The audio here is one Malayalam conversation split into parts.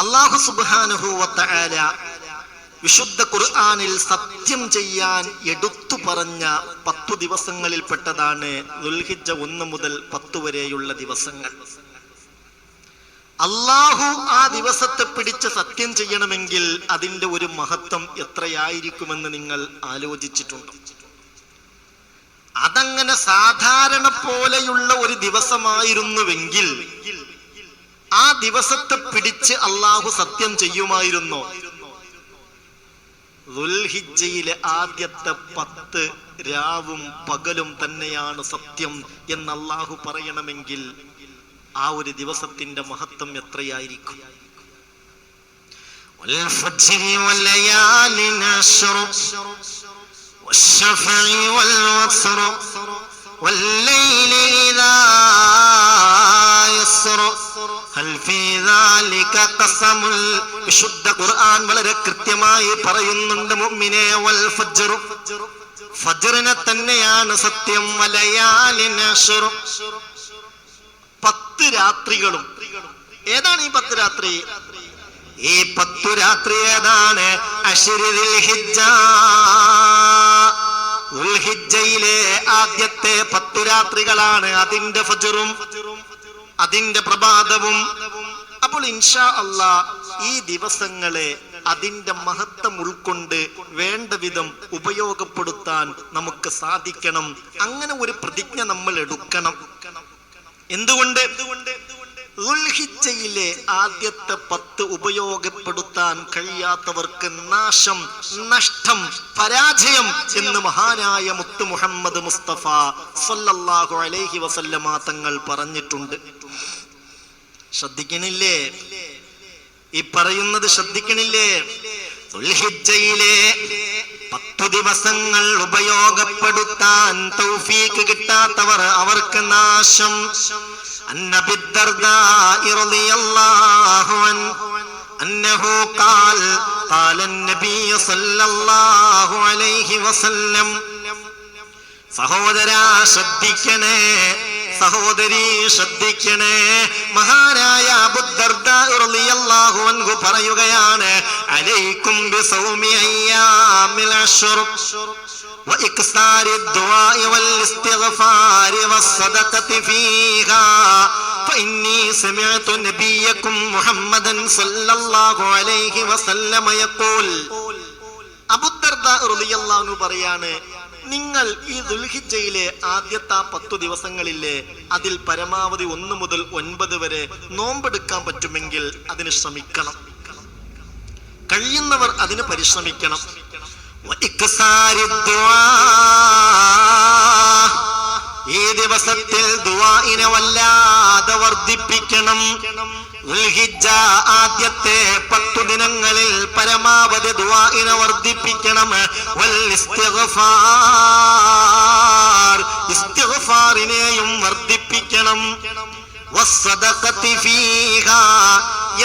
അല്ലാഹു സുബ്ഹാനഹു വ തആല വിശുദ്ധ ഖുർആനിൽ സത്യം ചെയ്യാൻ എടുത്തു പറഞ്ഞ 10 ദിവസങ്ങളിൽ പെട്ടതാണ് ദുൽഹിജ്ജ 1 മുതൽ 10 വരെയുള്ള ദിവസങ്ങൾ. അല്ലാഹു ആ ദിവസത്തെ പിടിച്ച് സത്യം ചെയ്യണമെങ്കിൽ അതിന്റെ ഒരു മഹത്വം എത്രയായിരിക്കുമെന്ന് നിങ്ങൾ ആലോചിച്ചിട്ടുണ്ടോ? അതങ്ങനെ സാധാരണ പോലെയുള്ള ഒരു ദിവസമായിരുന്നുവെങ്കിൽ ആ ദിവസത്തെ പിടിച്ച് അല്ലാഹു സത്യം ചെയ്യുമായിരുന്നോ? ദുൽഹിജ്ജയിലെ ആദ്യത്തെ 10 രാവും പകലും തന്നെയാണ് സത്യം എന്ന് അല്ലാഹു പറയണമെങ്കിൽ ആ ഒരു ദിവസത്തിന്റെ മഹത്വം എത്രയായിരിക്കും? വിശുദ്ധ ഖുർആൻ വളരെ കൃത്യമായി പറയുന്നുണ്ട് മുഅ്മിനേ, വൽ ഫജ്ർ, ഫജ്റിനെ തന്നെയാണ് സത്യം. വലയാലിൻ അശ്ർ, 10 രാത്രികളും. ഏതാണ് ഈ 10 രാത്രി? ഈ 10 രാത്രി ഏതാണ്? അശ്റുൽ ഹിജ്ജ, ദുൽഹിജ്ജയിലെ ആദ്യത്തെ 10 രാത്രികളാണ് അതിന്റെ ഫജ്റും അതിന്റെ പ്രഭാതവും. അപ്പോൾ ഇൻഷാ അല്ലാഹ് ഈ ദിവസങ്ങളെ അതിന്റെ മഹത്വം ഉൾക്കൊണ്ട് വേണ്ട വിധം ഉപയോഗപ്പെടുത്താൻ നമുക്ക് സാധിക്കണം. അങ്ങനെ ഒരു പ്രതിജ്ഞ നമ്മൾ എടുക്കണം. എന്തുകൊണ്ട്? ദുൽഹിജ്ജയിലെ ആദ്യത്തെ 10 ഉപയോഗപ്പെടുത്താൻ കഴിയാത്തവർക്ക് നാശം, നഷ്ടം, പരാജയം എന്ന് മഹാനായ മുത്ത് മുഹമ്മദ് മുസ്തഫ സല്ലല്ലാഹു അലൈഹി വസല്ലമ തങ്ങൾ പറഞ്ഞിട്ടുണ്ട്. ശ്രദ്ധിക്കണില്ലേ? ഈ പറയുന്നത് ശ്രദ്ധിക്കണില്ലേ? ദുൽഹിജ്ജയിലെ 10 ദിവസങ്ങൾ ഉപയോഗപ്പെടുത്താൻ തൗഫീഖ് കിട്ടാത്തവർ, അവർക്ക് നാശം. അന്നബി ദർദാഇ റളിയല്ലാഹു അൻഹു അന്നഹു ഖാല നബി സല്ലല്ലാഹു അലൈഹി വസല്ലം. സഹോദരാ ശ്രദ്ധിക്കണേ, സഹോദരി ശ്രദ്ധിക്കണേ. മഹാനായ അബൂ ദർദാ റളിയല്ലാഹു അൻഹു പറയുകയാണ്, അലൈക്കും ബിസൗമി അയ്യാമിൽ അശ്ർ وإكثار الدعاء والاستغفار والصدقة فيها فإني سمعت نبيكم محمدا صلى الله عليه وسلم يقول. അബൂ ദർദാ റളിയല്ലാഹു അൻഹു പറയാണ്, നിങ്ങൾ ഈ ദുൽഹിജ്ജയിലെ ആദ്യത്തെ 10 ദിവസങ്ങളിലെ അതിൽ പരമാവധി 1 മുതൽ 9 വരെ നോമ്പെടുക്കാൻ പറ്റുമെങ്കിൽ അതിന് ശ്രമിക്കണം. കഴിയുന്നവർ അതിന് പരിശ്രമിക്കണം. ഈ ദിവസത്തിൽ ദുആഇനെ വല്ലാതെ വർദ്ധിപ്പിക്കണം. ദുൽഹിജ്ജ ആദ്യത്തെ 10 ദിനങ്ങളിൽ പരമാവധി ദുആഇനെ വർദ്ധിപ്പിക്കണം. വൽ ഇസ്തിഗ്ഫാർ, ഇസ്തിഗ്ഫാറിനെയും വർദ്ധിപ്പിക്കണം. വസ്സദഖതി ഫീഹാ,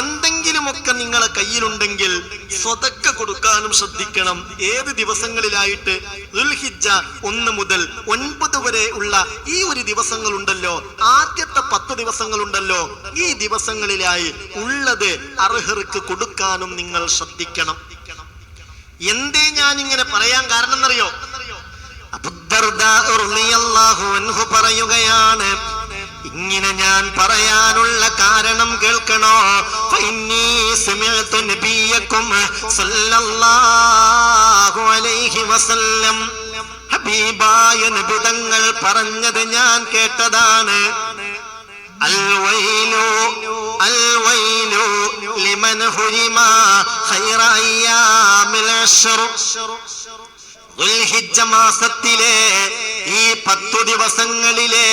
എന്തെങ്കിലുമൊക്കെ നിങ്ങളെ കയ്യിലുണ്ടെങ്കിൽ സ്വതക്ക കൊടുക്കാനും ശ്രദ്ധിക്കണം. ഏത് ദിവസങ്ങളിലായിട്ട്? ദുൽഹിജ്ജ 1 മുതൽ 9 വരെ ഉള്ള ഈ ഒരു ദിവസങ്ങളുണ്ടല്ലോ, ആദ്യത്തെ 10 ദിവസങ്ങളുണ്ടല്ലോ, ഈ ദിവസങ്ങളിലായി ഉള്ളത് അർഹർക്ക് കൊടുക്കാനും നിങ്ങൾ ശ്രദ്ധിക്കണം. എന്തേ ഞാൻ ഇങ്ങനെ പറയാൻ കാരണം എന്നറിയോ? അബൂ ദർദാ റളിയല്ലാഹു അൻഹു പറയുകയാണ്, ഇങ്ങനെ ഞാൻ പറയാനുള്ള കാരണം കേൾക്കണോ? ഫഇന്നീ സമിഅതു നബിയക്കും സല്ലല്ലാഹു അലൈഹി വസല്ലം, ഹബീബായ നബി തങ്ങൾ പറഞ്ഞത് ഞാൻ കേട്ടതാണ്. അൽ വൈലു അൽ വൈലു ലിമൻ ഹുരിമ ഖൈറ അയ്യാമിൽ അശ്ർ. ദുൽഹിജ്ജ മാസത്തിലെ ഈ 10 ദിവസങ്ങളിലെ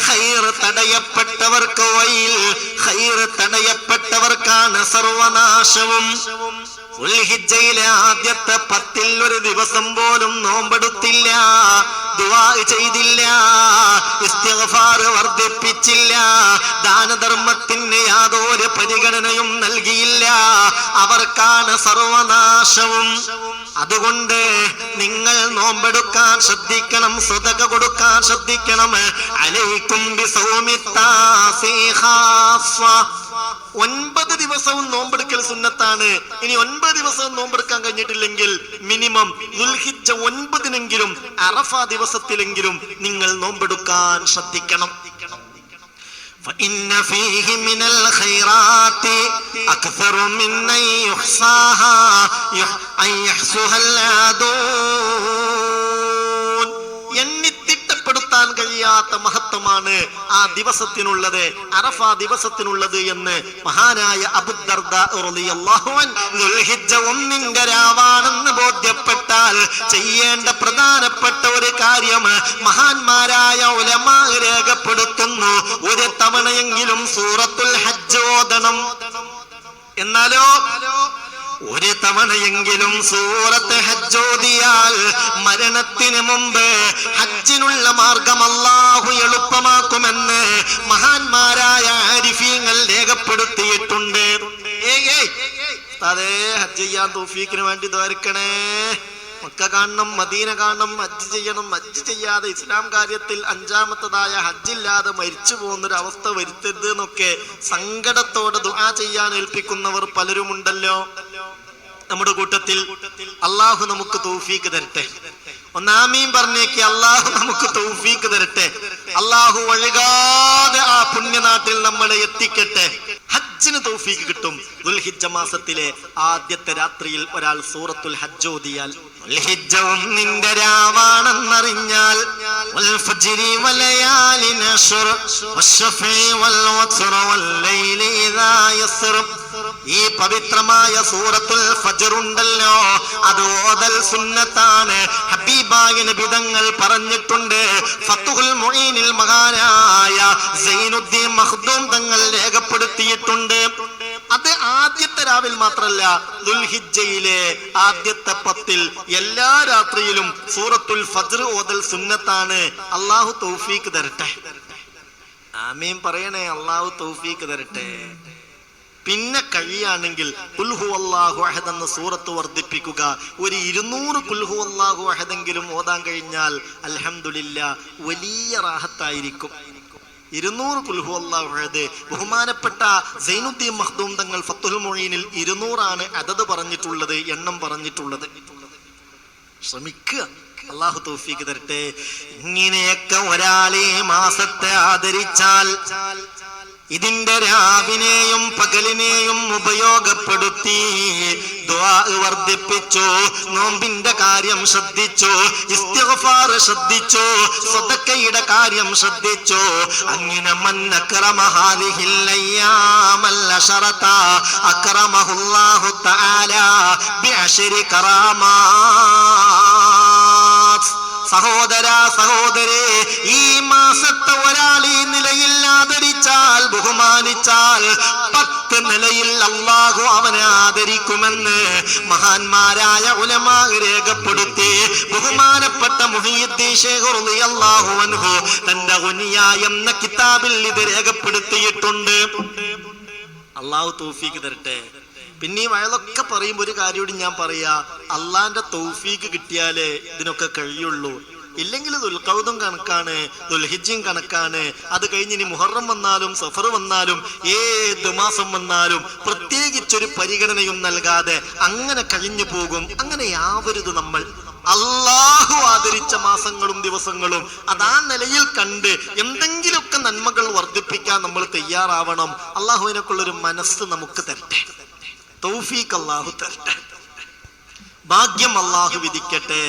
ഖൈർ തടയപ്പെട്ടവർക്ക് വൈൽ, ഖൈർ തടയപ്പെട്ടവർക്കാണ് സർവനാശവും. ദുൽഹിജ്ജയിലെ ആദ്യത്തെ 10 ഒരു ദിവസം പോലും നോമ്പെടുത്തില്ല, ദുആ ചെയ്തില്ല, ഇസ്തിഗ്ഫാർ വർദ്ധിപ്പിച്ചില്ല, ദാനധർമ്മത്തിന് യാതൊരു പരിഗണനയും നൽകിയില്ല, അവർക്കാണ് സർവനാശവും. അതുകൊണ്ട് നിങ്ങൾ നോമ്പെടുക്കാൻ ശ്രദ്ധിക്കണം, സദഖ കൊടുക്കാൻ ശ്രദ്ധിക്കണം. അലൈക്കും ബിസൗമി താസി ഖാസ്സ, 9 ദിവസവും നോമ്പെടുക്കൽ നോമ്പെടുക്കൽ സുന്നത്താണ്. ഇനി 9 ദിവസം നോമ്പെടുക്കാൻ കഴിഞ്ഞിട്ടില്ലെങ്കിൽ മിനിമം ദുൽഹിജ്ജ 9-നെങ്കിലും അറഫ ദിവസത്തിലെങ്കിലും നിങ്ങൾ നോമ്പെടുക്കാൻ ശ്രദ്ധിക്കണം. فإن فيه من الخيرات أكثر من أن يحصاها العادون. എണ്ണിത്തിട്ടപ്പെടുത്താൻ കഴിയാത്ത മഹത്വമാണ് ആ ദിവസത്തിനുള്ളത്, അറഫ ദിവസത്തിനുള്ളത് എന്ന് മഹാനായ അബൂദർദാ റളിയല്ലാഹു അൻഹു ദുൽഹിജ്ജ 1-ന്റെ രാവാണെന്ന് ബോധ്യപ്പെട്ടാൽ ചെയ്യേണ്ട പ്രധാനപ്പെട്ട ഒരു കാര്യം മഹാന്മാരായ ഉലമാ രേഖപ്പെടുത്തുന്നു, ഒരു തവണയെങ്കിലും സൂറത്തുൽ ഹജ്ജ് ഓതണം. എന്നാലോ ഒരു തവണയെങ്കിലും സൂറത്ത് ഹജ്ജ് ഓതിയാൽ മരണത്തിന് മുമ്പ് ഹജ്ജിനുള്ള മാർഗം അല്ലാഹു എളുപ്പമാക്കുമെന്ന് മഹാന്മാരായ ആരിഫീങ്ങൾ രേഖപ്പെടുത്തിയിട്ടുണ്ട്. അതേ ഹജ്ജ് ചെയ്യാൻ തൗഫീഖിന് വേണ്ടി ദ്വാരക്കണേ. മക്ക കാണണം, മദീന കാണണം, ഹജ്ജ് ചെയ്യണം. ഹജ്ജ് ചെയ്യാതെ ഇസ്ലാം കാര്യത്തിൽ 5-ാമത്തതായ ഹജ്ജില്ലാതെ മരിച്ചു പോകുന്നൊരു അവസ്ഥ വരുത്തരുത് എന്നൊക്കെ സങ്കടത്തോടെ ദുആ ചെയ്യാൻ ഏൽപ്പിക്കുന്നവർ പലരുമുണ്ടല്ലോ നമ്മുടെ കൂട്ടത്തിൽ. അള്ളാഹു നമുക്ക് തൗഫീഖ് തരട്ടെ. ഒന്നാമീൻ പറഞ്ഞേക്ക്. അള്ളാഹു നമുക്ക് തൗഫീഖ് തരട്ടെ. അള്ളാഹു ഒഴുകാതെ ആ പുണ്യനാട്ടിൽ നമ്മളെ എത്തിക്കട്ടെ. ഹജ്ജിന് തൗഫീഖ് കിട്ടും. ദുൽഹിജ്ജ മാസത്തിലെ ആദ്യത്തെ രാത്രിയിൽ ഒരാൾ സൂറത്തുൽ ഹജ്ജ് ഓതിയാൽ, ദുൽഹിജ്ജ 1-ന്റെ രാവാണെന്നറിഞ്ഞാൽ, വൽ ഫജ്രി വലയാലിൻ അശ്ർ വശഫഈ വൽ വത്ർ വല്ലൈലി ഇദാ യസ്ർ. ഈ പവിത്രമായ സൂറത്തുൽ ഫജ്ർ ഉണ്ടല്ലോ, അത് ഓതൽ സുന്നത്താണ്. ഹബീബായ നബി തങ്ങൾ പറഞ്ഞിട്ടുണ്ട്. ഫത്ഹുൽ മുഈനിൽ മഹാനായ സൈനുദ്ദീൻ മഖ്ദൂം തങ്ങൾ രേഖപ്പെടുത്തിയിട്ടുണ്ട്. അത് ആദ്യത്തെ രാവിൽ മാത്രല്ല, ദുൽഹിജ്ജയിലെ ആദ്യത്തെ 10-ൽ എല്ലാ രാത്രിയിലും സൂറത്തുൽ ഫജ്ർ ഓതൽ സുന്നത്താണ്. അല്ലാഹു തൗഫീഖ് തരട്ടെ. ആമീൻ പറയണേ. അല്ലാഹു തൗഫീഖ് തരട്ടെ. പിന്നെ കഴിയാണെങ്കിൽ ഖുൽ ഹുവല്ലാഹു അഹദ് എന്ന സൂറത്ത് വർദ്ധിപ്പിക്കുക. ഒരു 200 ഖുൽ ഹുവല്ലാഹു അഹദെങ്കിലും ഓതാൻ കഴിഞ്ഞാൽ അൽഹംദുലില്ലാ വലിയ റാഹത്തായിരിക്കും. 200 ഖുൽ ഹുവല്ലാഹു അഹദ്. ബഹുമാനപ്പെട്ട സൈനുദ്ദീൻ മഖ്ദൂം തങ്ങൾ ഫത്ഹുൽ മുഈനിൽ 200 അദദ് പറഞ്ഞിട്ടുള്ളത്, എണ്ണം പറഞ്ഞിട്ടുള്ളത്. ശ്രമിക്കുക. അല്ലാഹു തൗഫീഖ് തരട്ടെ. ഇങ്ങനെയൊക്കെ ഒരാളെ മാസത്തെ ആദരിച്ചാൽ, ഇതിന്റെ രാവിനെയും പകലിനെയും ഉപയോഗപ്പെടുത്തി ദുആ വർദ്ധിപ്പിച്ചു, നോമ്പിന്റെ കാര്യം ശ്രദ്ധിച്ചു, ഇസ്തിഗ്ഫാർ ശ്രദ്ധിച്ചു, സദഖയുടെ കാര്യം ശ്രദ്ധിച്ചു. അങ്ങനെ മൻ അക്രമ ഹാദിഹിൽ അയ്യാമൽ അശറത അക്രമഹുല്ലാഹു തആല ബിഅശ്രി കറാമാത്ത്. സഹോദര സഹോദരി, ഈ മാസത്തെ ഒരാൾ ഈ നിലയിൽ ആദരിച്ചാൽ, ബഹുമാനിച്ചാൽ 10 നിലയിൽ അല്ലാഹു അവനെ ആദരിക്കുമെന്ന് മഹാന്മാരായ ഉലമാ രേഖപ്പെടുത്തി. ബഹുമാനപ്പെട്ട മുഹയ്യിദ്ദീൻ ശൈഖ് റളിയല്ലാഹു അൻഹു തന്റെ ഗുനിയ എന്ന കിതാബിൽ ഇത് രേഖപ്പെടുത്തിയിട്ടുണ്ട്. അല്ലാഹു തൗഫീഖ് തരട്ടെ. പിന്നെ ഈ വയലൊക്കെ പറയുമ്പോൾ ഒരു കാര്യം ഞാൻ പറയാ, അള്ളാന്റെ തൗഫീഖ് കിട്ടിയാലേ ഇതിനൊക്കെ കഴിയുള്ളൂ. ഇല്ലെങ്കിൽ ദുൽഖഅദും കണക്കാണ്, ദുൽഹിജ്ജയും കണക്കാണ്. അത് കഴിഞ്ഞ് ഇനി മുഹറം വന്നാലും സഫർ വന്നാലും ഏത് മാസം വന്നാലും പ്രത്യേകിച്ചൊരു പരിഗണനയും നൽകാതെ അങ്ങനെ കഴിഞ്ഞു പോകും. അങ്ങനെ ആവരുത് നമ്മൾ. അല്ലാഹു ആദരിച്ച മാസങ്ങളും ദിവസങ്ങളും അതാ നിലയിൽ കണ്ട് എന്തെങ്കിലുമൊക്കെ നന്മകൾ വർദ്ധിപ്പിക്കാൻ നമ്മൾ തയ്യാറാവണം. അള്ളാഹുവിനൊക്കെയുള്ളൊരു മനസ്സ് നമുക്ക് തരട്ടെ. തൗഫീഖ് അല്ലാഹു തരട്ടെ. ഭാഗ്യം അല്ലാഹു വിധിക്കട്ടെ.